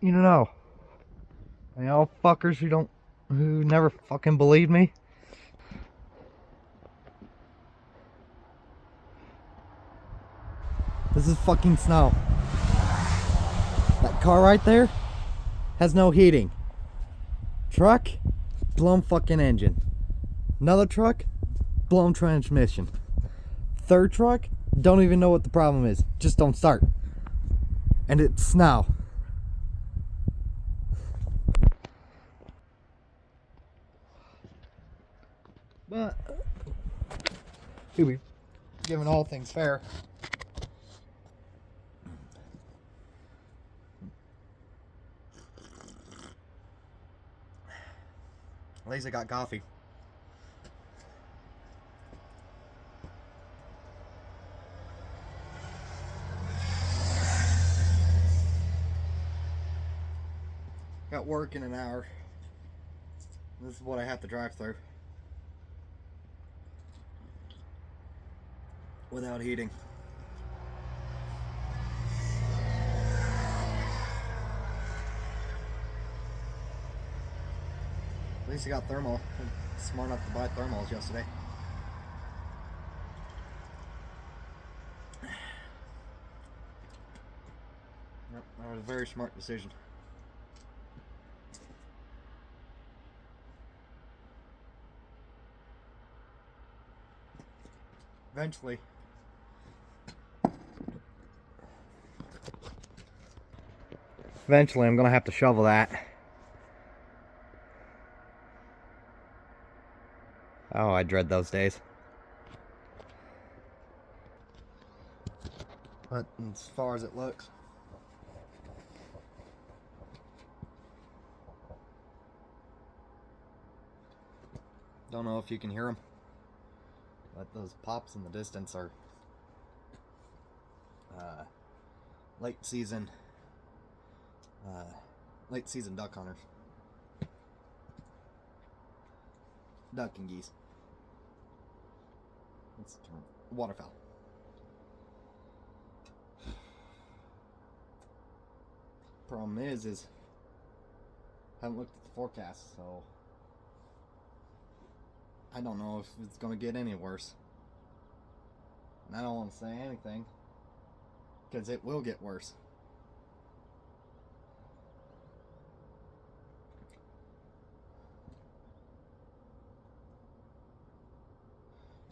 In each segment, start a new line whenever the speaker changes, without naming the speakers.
you to know. And all fuckers who never fucking believe me. This is fucking snow. That car right there has no heating. Truck, blown fucking engine. Another truck, blown transmission. Third truck, don't even know what the problem is. Just don't start. And it's snow. But here we giving all things fair. At least I got coffee. Got work in an hour. This is what I have to drive through. Without heating. At least I got thermal. I'm smart enough to buy thermals yesterday. Yep, that was a very smart decision. Eventually, I'm gonna have to shovel that. Oh, I dread those days. But as far as it looks, don't know if you can hear them, but those pops in the distance are late season duck hunters. Duck and geese. That's the term. Waterfowl. Problem is I haven't looked at the forecast, so I don't know if it's gonna get any worse. And I don't want to say anything, because it will get worse.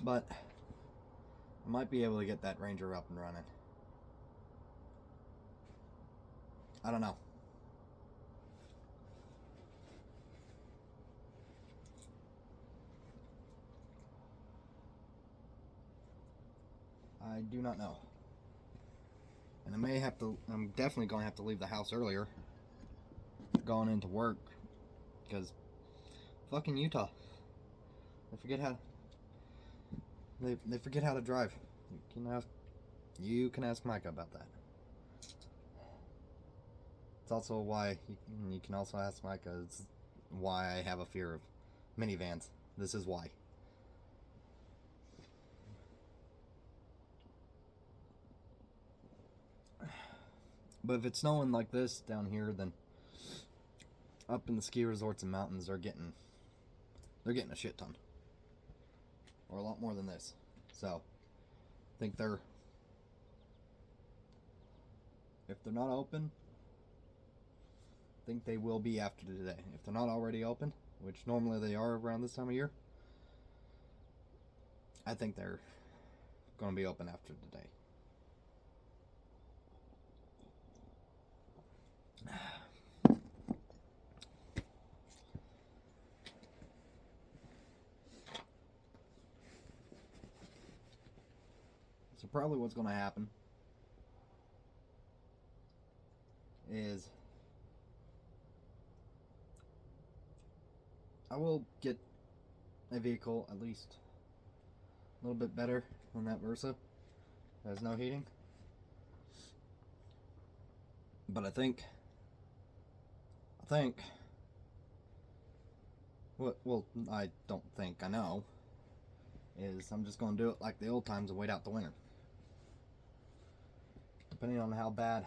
But I might be able to get that Ranger up and running. I don't know. I do not know. And I'm definitely going to have to leave the house earlier. Going into work. Because fucking Utah. They forget how to drive. You can ask Micah about that. It's also why you can also ask Micah. It's why I have a fear of minivans. This is why. But if it's snowing like this down here, then up in the ski resorts and mountains they're getting a shit ton. Or a lot more than this. So I think if they're not open, I think they will be after today. If they're not already open, which normally they are around this time of year, I think they're going to be open after today. So probably what's going to happen is I will get a vehicle at least a little bit better than that Versa. Has no heating. But I think well, I don't think, I know, is I'm just going to do it like the old times and wait out the winter. Depending on how bad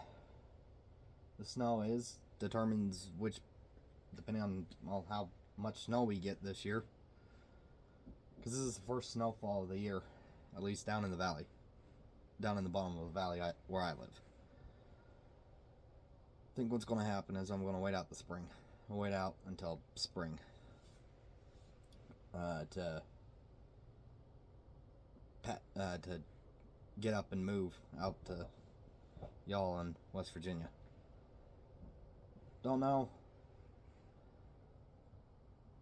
the snow is, determines which, depending on, well, how much snow we get this year. Because this is the first snowfall of the year, at least down in the valley. Down in the bottom of the valley where I live. I think what's going to happen is I'm going to wait out the spring. I'll wait out until spring. To get up and move out to y'all in West Virginia. Don't know.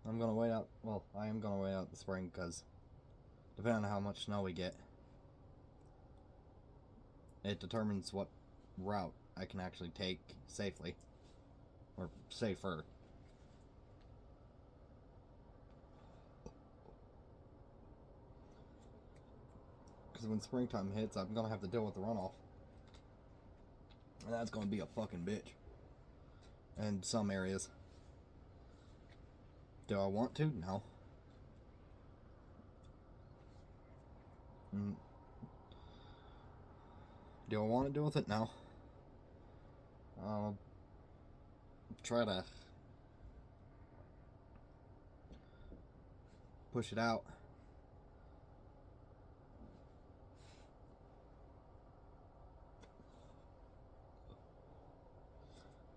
I'm gonna wait out. Well, I am gonna wait out the spring because depending on how much snow we get, it determines what route I can actually take safely or safer. Because when springtime hits, I'm gonna have to deal with the runoff, and that's gonna be a fucking bitch in some areas. Do I want to? No. Do I want to deal with it? No. I'll try to push it out.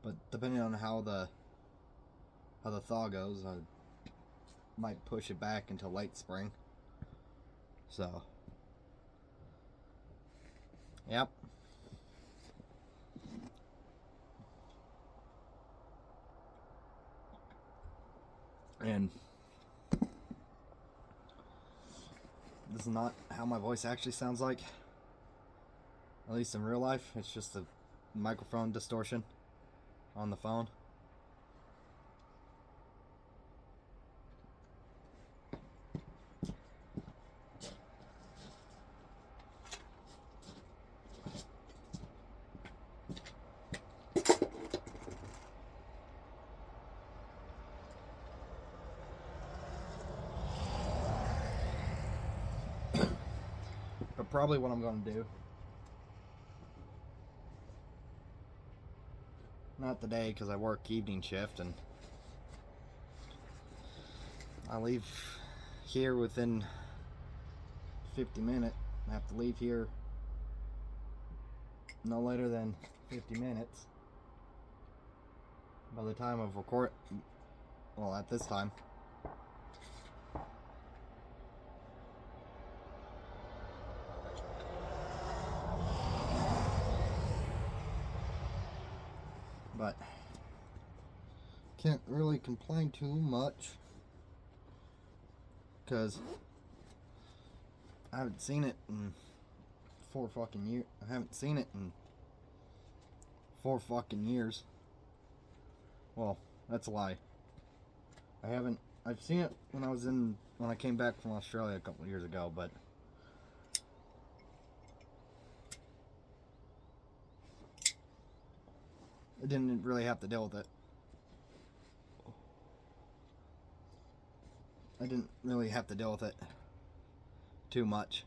But depending on how the thaw goes, I might push it back until late spring. So, yep. And this is not how my voice actually sounds like. At least in real life, it's just a microphone distortion on the phone. But probably what I'm going to do, not today because I work evening shift and I leave here within 50 minutes. I have to leave here no later than 50 minutes by the time of record. Well, at this time. But can't really complain too much because I haven't seen it in 4 fucking years. I haven't seen it in 4 fucking years. Well, that's a lie. I've seen it when I came back from Australia a couple of years ago, but I didn't really have to deal with it. I didn't really have to deal with it too much.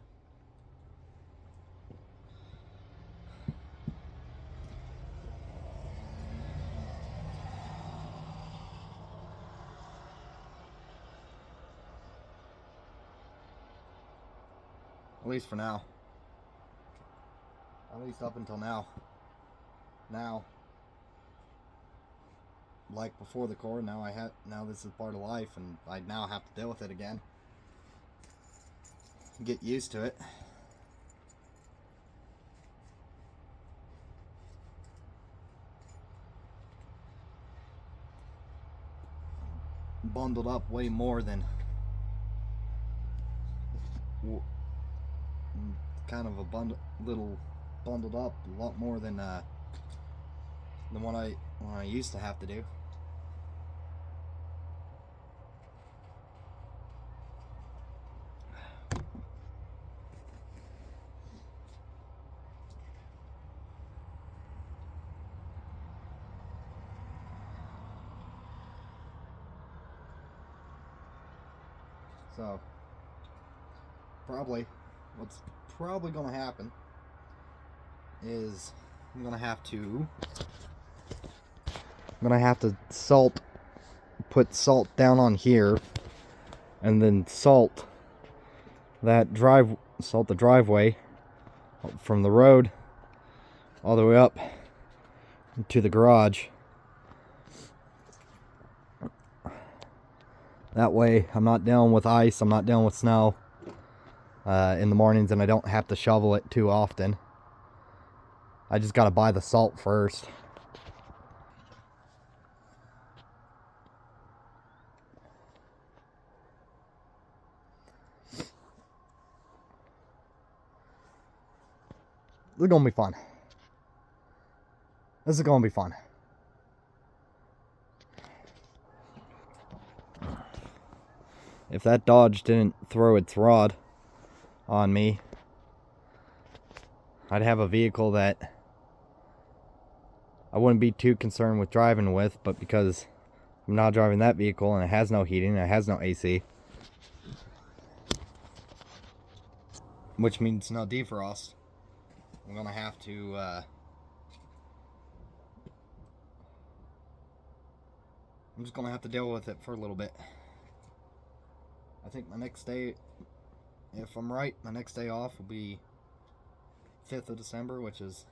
At least for now. At least up until now. Now, like before the core, now this is part of life, and I now have to deal with it again. Get used to it. Bundled up way more than kind of a little bundled up, a lot more than what I used to have to do. So, what's probably going to happen is I'm going to have to I'm gonna have to put salt down on here, and then salt the driveway from the road all the way up to the garage. That way I'm not dealing with ice, I'm not dealing with snow in the mornings, and I don't have to shovel it too often. I just gotta buy the salt first. This is gonna be fun. This is gonna be fun. If that Dodge didn't throw its rod on me, I'd have a vehicle that I wouldn't be too concerned with driving with, but because I'm not driving that vehicle and it has no heating and it has no AC, which means no defrost, I'm gonna have to I'm just gonna have to deal with it for a little bit. I think my next day, if I'm right, my next day off will be 5th of December, which is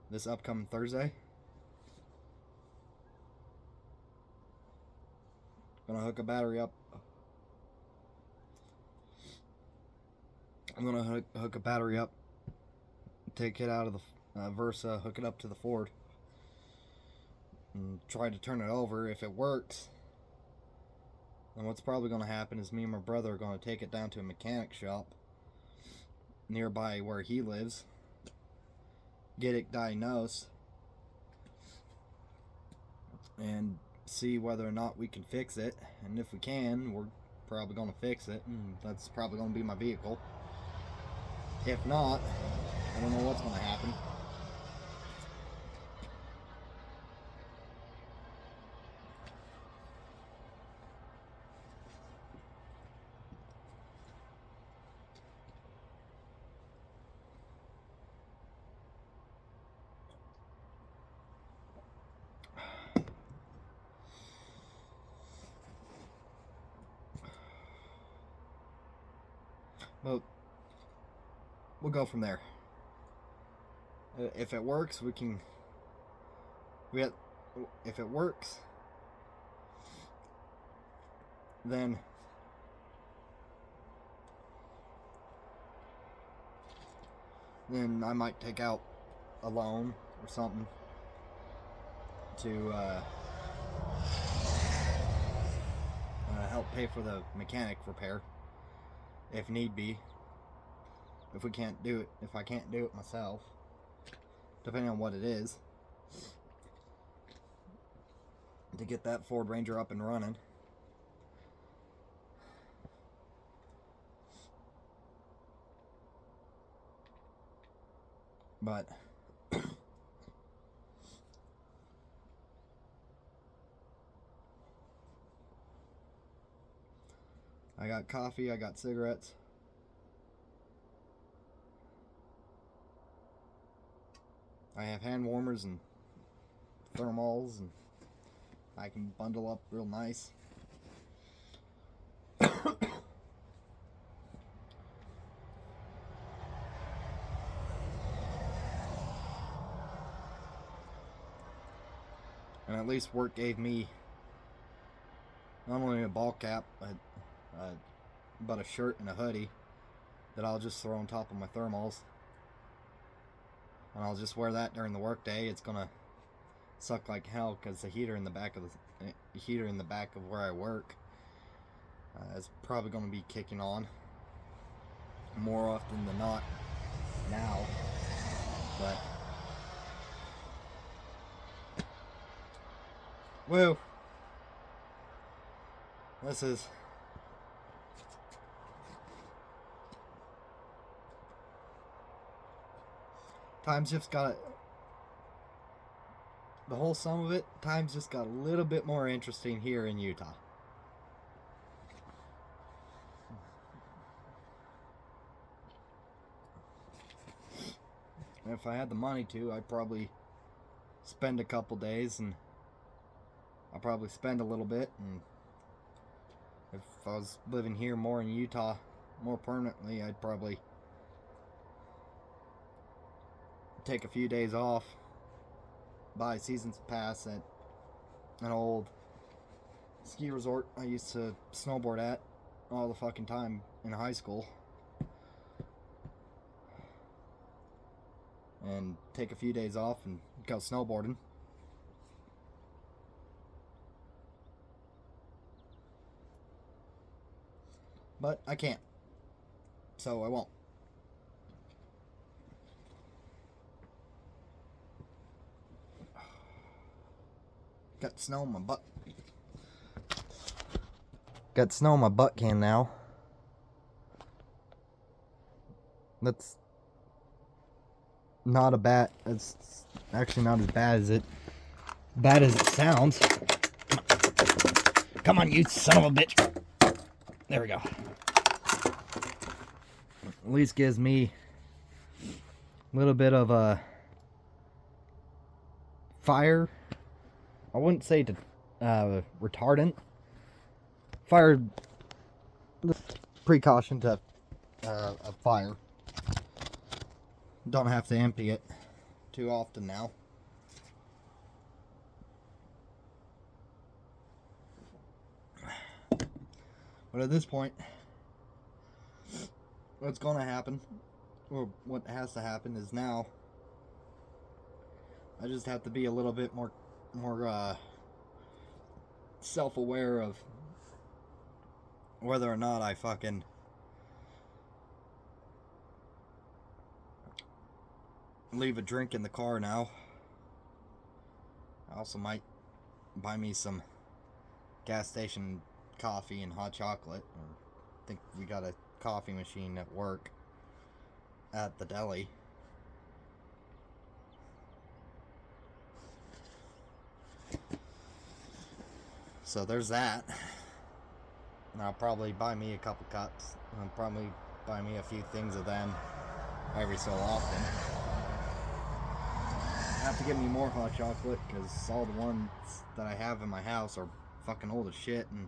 this upcoming Thursday. Gonna hook a battery up. I'm gonna hook a battery up, take it out of the Versa, hook it up to the Ford, and try to turn it over. If it works, then what's probably gonna happen is me and my brother are gonna take it down to a mechanic shop nearby where he lives, get it diagnosed, and see whether or not we can fix it. And if we can, we're probably gonna fix it, and that's probably gonna be my vehicle. If not, I don't know what's gonna happen. But we'll go from there. If it works, if it works, then I might take out a loan or something to help pay for the mechanic repair, if need be. If I can't do it myself, depending on what it is, to get that Ford Ranger up and running. But I got coffee, I got cigarettes. I have hand warmers and thermals, and I can bundle up real nice. And at least work gave me not only a ball cap, but a shirt and a hoodie that I'll just throw on top of my thermals. And I'll just wear that during the work day. It's gonna suck like hell because the heater in the back of where I work is probably gonna be kicking on more often than not now. But woo, this is times just got the whole sum of it. Times just got a little bit more interesting here in Utah. And if I had the money to, I'd probably spend spend a couple days, and I'll probably spend a little bit. And if I was living here more in Utah, more permanently, I'd probably take a few days off, buy a season's pass at an old ski resort I used to snowboard at all the fucking time in high school, and take a few days off and go snowboarding. But I can't, so I won't. Got snow in my butt. Got snow in my butt can now. That's not a bad. It's actually not as bad as it sounds. Come on, you son of a bitch. There we go. At least gives me a little bit of a fire. I wouldn't say retardant. Fire precaution to a fire. Don't have to empty it too often now. But at this point, what's going to happen, or what has to happen, is now I just have to be a little bit more self-aware of whether or not I fucking leave a drink in the car now. I also might buy me some gas station coffee and hot chocolate. I think we got a coffee machine at work at the deli. So there's that. And I'll probably buy me a couple cups. I'll probably buy me a few things of them every so often. I have to get me more hot chocolate because all the ones that I have in my house are fucking old as shit, and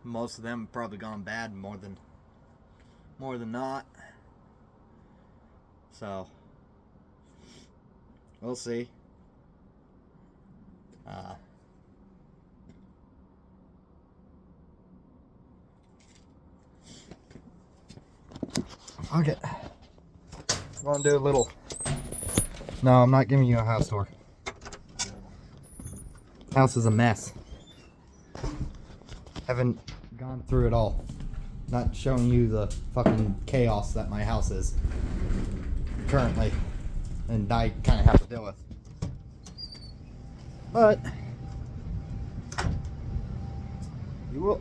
most of them have probably gone bad more than not. So we'll see. Okay. I'm gonna do a little. No, I'm not giving you a house tour. House is a mess. Haven't gone through it all. Not showing you the fucking chaos that my house is currently, and I kind of have to deal with. But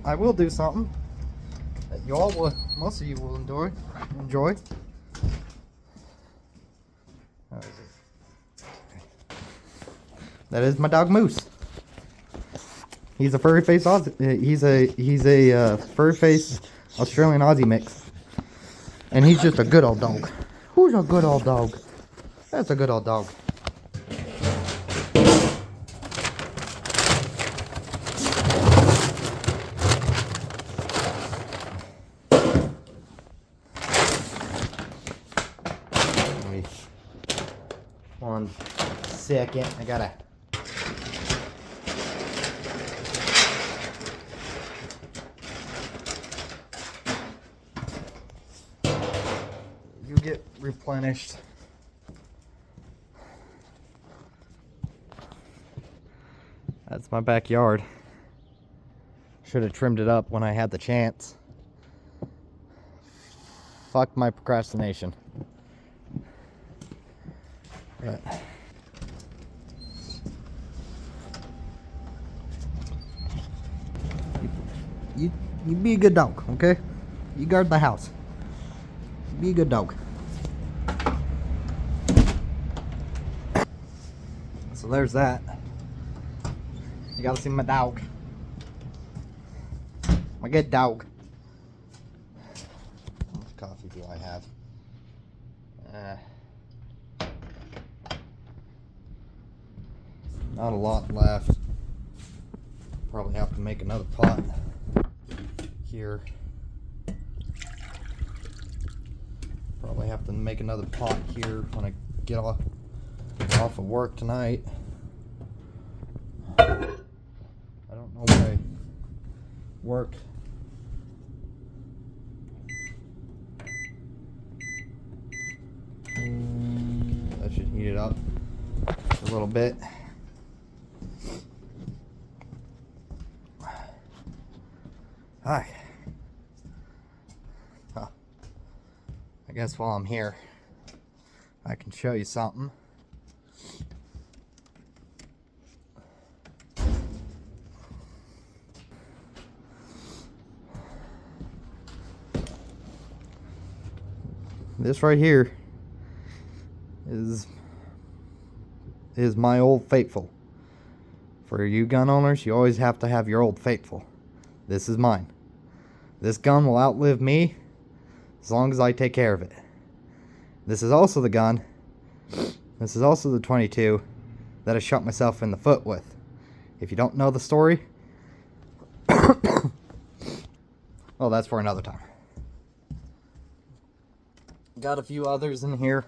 I will do something that you all will, most of you will enjoy. That is my dog Moose. He's a furry face Aussie. He's a furry face Australian Aussie mix, and he's just a good old dog. Who's a good old dog? That's a good old dog. Wait 1 second. I gotta. You get replenished. That's my backyard. Should have trimmed it up when I had the chance. Fuck my procrastination. But you be a good dog, okay? You guard the house. Be a good dog. So there's that. You gotta see my dog. My good dog. How much coffee do I have? Not a lot left. Probably have to make another pot here. Probably have to make another pot here when I get off of work tonight. I don't know why work. That should heat it up a little bit. Hi. Huh. I guess while I'm here, I can show you something. This right here is my Old Faithful. For you gun owners, you always have to have your Old Faithful. This is mine. This gun will outlive me as long as I take care of it. This is also the gun. This is also the 22 that I shot myself in the foot with. If you don't know the story, well, that's for another time. Got a few others in here,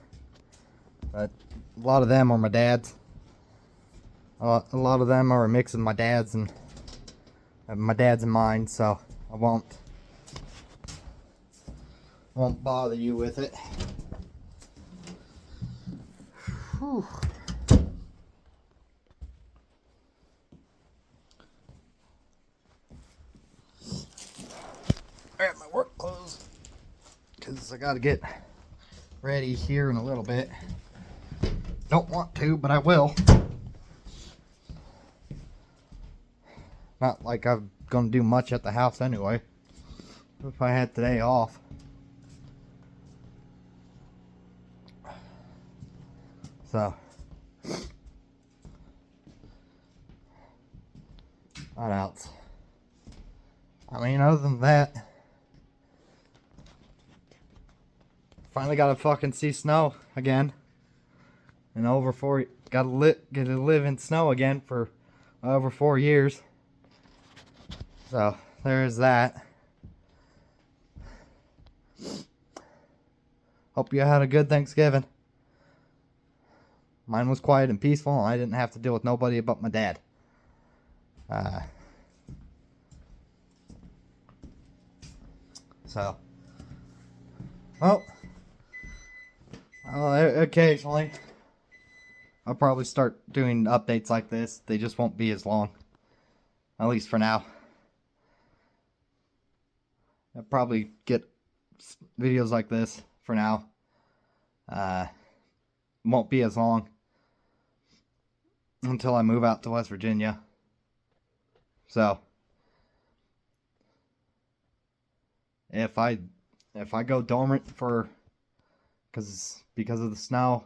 but a lot of them are my dad's. A lot of them are a mix of my dad's and mine, so I won't bother you with it. Whew. I got my work clothes because I gotta get ready here in a little bit. Don't want to, but I will. Not like I'm gonna do much at the house anyway. If I had today off. So, what else? I mean, other than that, finally got to fucking see snow again. And get to live in snow again for over 4 years. So, there's that. Hope you had a good Thanksgiving. Mine was quiet and peaceful, and I didn't have to deal with nobody but my dad. Well, occasionally, I'll probably start doing updates like this. They just won't be as long. At least for now. I'll probably get videos like this for now. Won't be as long until I move out to West Virginia. So, if I go dormant because of the snow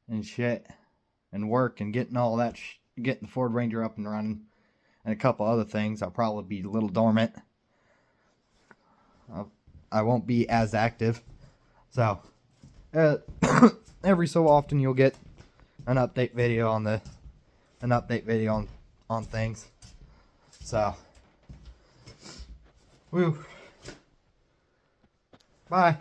and shit and work and getting all that getting the Ford Ranger up and running and a couple other things, I'll probably be a little dormant. I won't be as active. So, every so often you'll get an update video on things. So, woo. Bye.